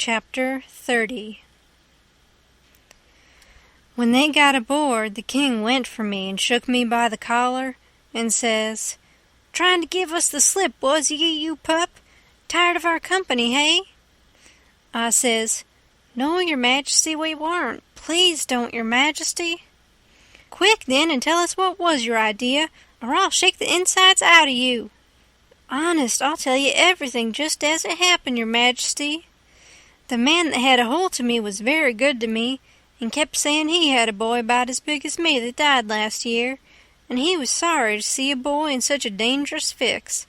Chapter 30. When they got aboard, the king went for me and shook me by the collar and says, "Trying to give us the slip, was ye, you pup? Tired of our company, hey?" I says, "No, your majesty, we weren't. Please don't, your majesty." "Quick, then, and tell us what was your idea, or I'll shake the insides out of you." "Honest, I'll tell you everything just as it happened, your majesty. The man that had a holt of me was very good to me, and kept saying he had a boy about as big as me that died last year, and he was sorry to see a boy in such a dangerous fix.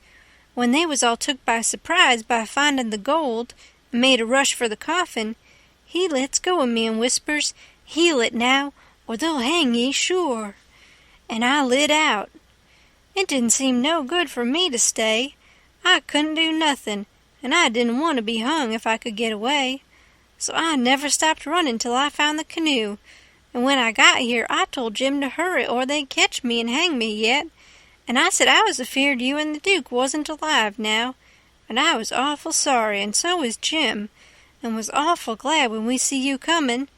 When they was all took by surprise by finding the gold, and made a rush for the coffin, he lets go of me and whispers, 'Heel it now, or they'll hang ye, sure.' And I lit out. It didn't seem no good for me to stay. I couldn't do nothing, and I didn't want to be hung if I could get away. So I never stopped running till I found the canoe, and when I got here I told Jim to hurry or they'd catch me and hang me yet, and I said I was afeard you and the Duke wasn't alive now, and I was awful sorry, and so was Jim, and was awful glad when we see you coming.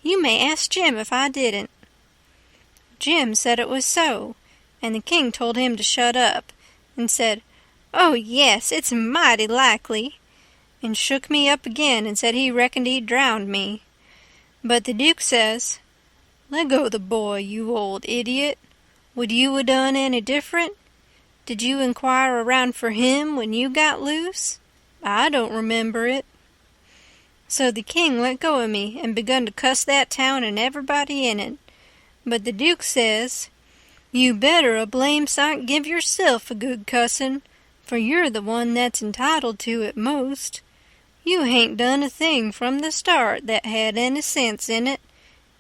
You may ask Jim if I didn't." Jim said it was so, and the king told him to shut up, and said, "Oh, yes, it's mighty likely," and shook me up again and said he reckoned he'd drowned me. But the Duke says, "Let go the boy, you old idiot. Would you a done any different? Did you inquire around for him when you got loose? I don't remember it." So the king let go of me and begun to cuss that town and everybody in it. But the Duke says, "You better a blame sight give yourself a good cussin', for you're the one that's entitled to it most. You hain't done a thing from the start that had any sense in it,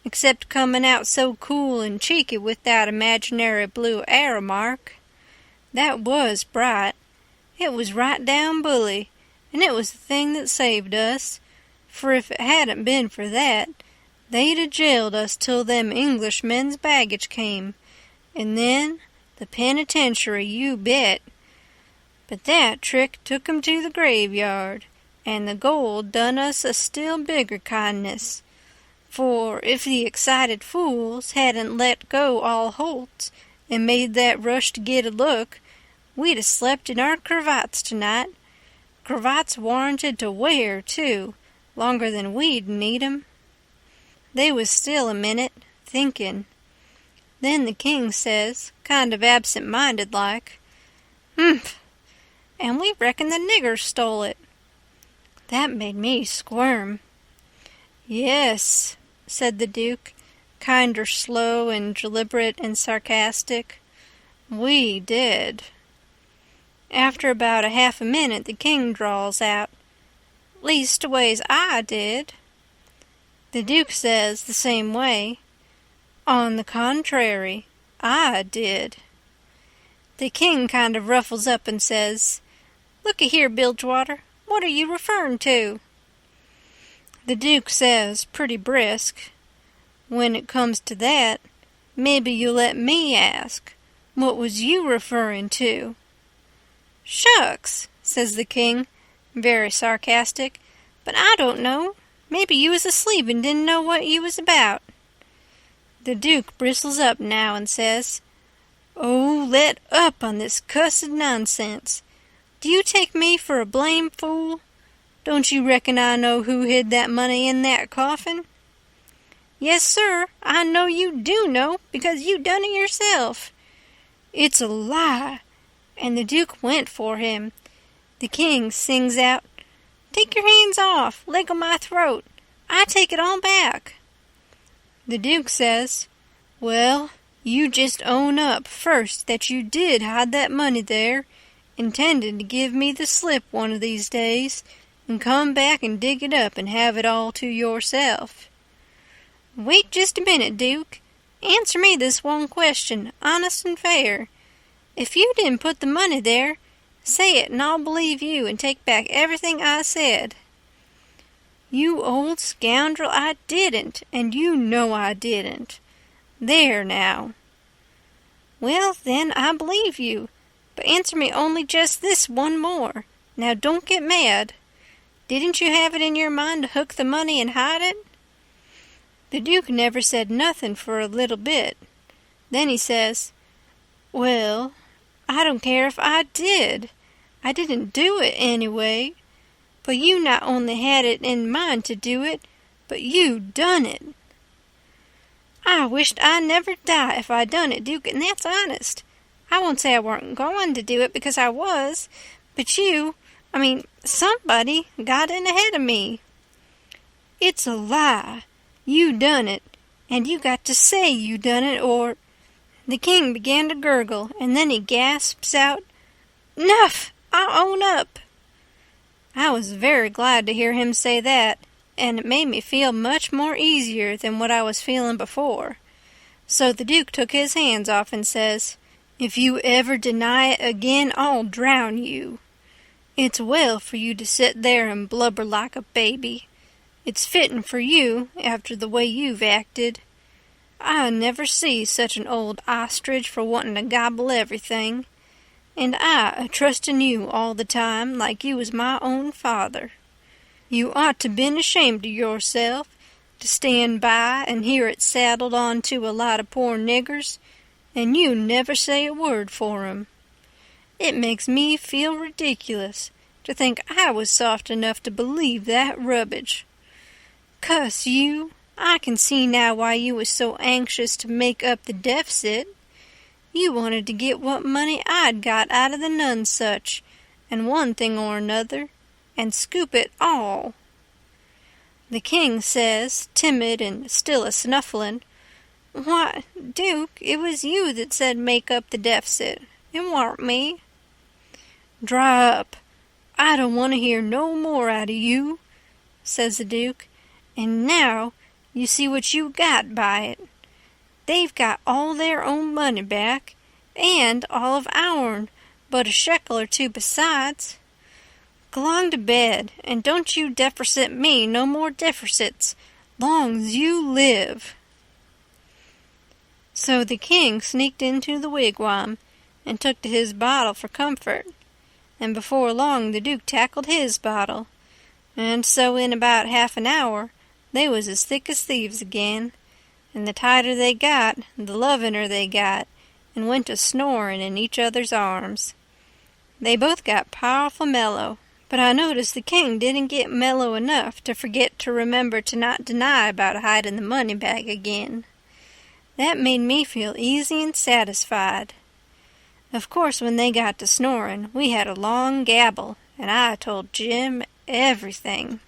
except comin' out so cool and cheeky with that imaginary blue arrow mark. That was bright. It was right down bully, and it was the thing that saved us, for if it hadn't been for that, they'd a jailed us till them Englishmen's baggage came, and then the penitentiary, you bet. But that trick took 'em to the graveyard, and the gold done us a still bigger kindness, for if the excited fools hadn't let go all holts and made that rush to get a look, we'd a slept in our cravats tonight. Cravats warranted to wear, too, longer than we'd need 'em." They was still a minute, thinking. Then the king says, kind of absent-minded like, "Humph! And we reckon the niggers stole it." That made me squirm. "Yes," said the Duke, kinder slow and deliberate and sarcastic, "we did." After about a half a minute the king drawls out, "Leastways I did." The Duke says the same way, "On the contrary, I did." The king kind of ruffles up and says, "Look-a-here, Bilgewater, what are you referring to?" The Duke says, pretty brisk, "When it comes to that, maybe you'll let me ask, what was you referring to?" "Shucks," says the king, very sarcastic, "but I don't know. Maybe you was asleep and didn't know what you was about." The Duke bristles up now and says, "Oh, let up on this cussed nonsense. Do you take me for a blame fool? Don't you reckon I know who hid that money in that coffin?" "Yes, sir, I know you do know, because you done it yourself." "It's a lie," and the Duke went for him. The king sings out, "Take your hands off, leg o' my throat. I take it all back." The Duke says, "Well, you just own up first that you did hide that money there, intending to give me the slip one of these days, and come back and dig it up and have it all to yourself." "Wait just a minute, Duke. Answer me this one question, honest and fair. If you didn't put the money there, say it and I'll believe you and take back everything I said." "You old scoundrel, I didn't, and you know I didn't. There now." "Well, then, I believe you. But answer me only just this one more. Now don't get mad. Didn't you have it in your mind to hook the money and hide it?" The Duke never said nothing for a little bit. Then he says, "Well, I don't care if I did. I didn't do it anyway. But you not only had it in mind to do it, but you done it." "I wished I never die if I done it, Duke, and that's honest. I won't say I weren't going to do it, because I was, but somebody got in ahead of me." "It's a lie. You done it, and you got to say you done it, or—" The king began to gurgle, and then he gasps out, "'Nuff! I'll own up." I was very glad to hear him say that, and it made me feel much more easier than what I was feeling before. So the Duke took his hands off and says, "If you ever deny it again, I'll drown you. It's well for you to sit there and blubber like a baby. It's fitting for you, after the way you've acted. I never see such an old ostrich for wanting to gobble everything. And I a-trusting you all the time, like you was my own father. You ought to been ashamed of yourself, to stand by and hear it saddled on to a lot of poor niggers, and you never say a word for 'em. It makes me feel ridiculous to think I was soft enough to believe that rubbish. Cuss you, I can see now why you was so anxious to make up the deficit. You wanted to get what money I'd got out of the Nonesuch, and one thing or another, and scoop it all." The king says, timid and still a-snuffling, "Why, Duke, it was you that said make up the deficit. It warn't me." "Dry up. I don't want to hear no more out of you," says the Duke. "And now you see what you got by it. They've got all their own money back, and all of ourn, but a shekel or two besides. G'long to bed, and don't you defercit me no more defercits, long's you live." So the king sneaked into the wigwam, and took to his bottle for comfort, and before long the Duke tackled his bottle, and so in about half an hour they was as thick as thieves again, and the tighter they got, the lovin'er they got, and went to snoring in each other's arms. They both got powerful mellow, but I noticed the king didn't get mellow enough to forget to remember to not deny about hiding the money bag again. That made me feel easy and satisfied. Of course, when they got to snoring, we had a long gabble, and I told Jim everything.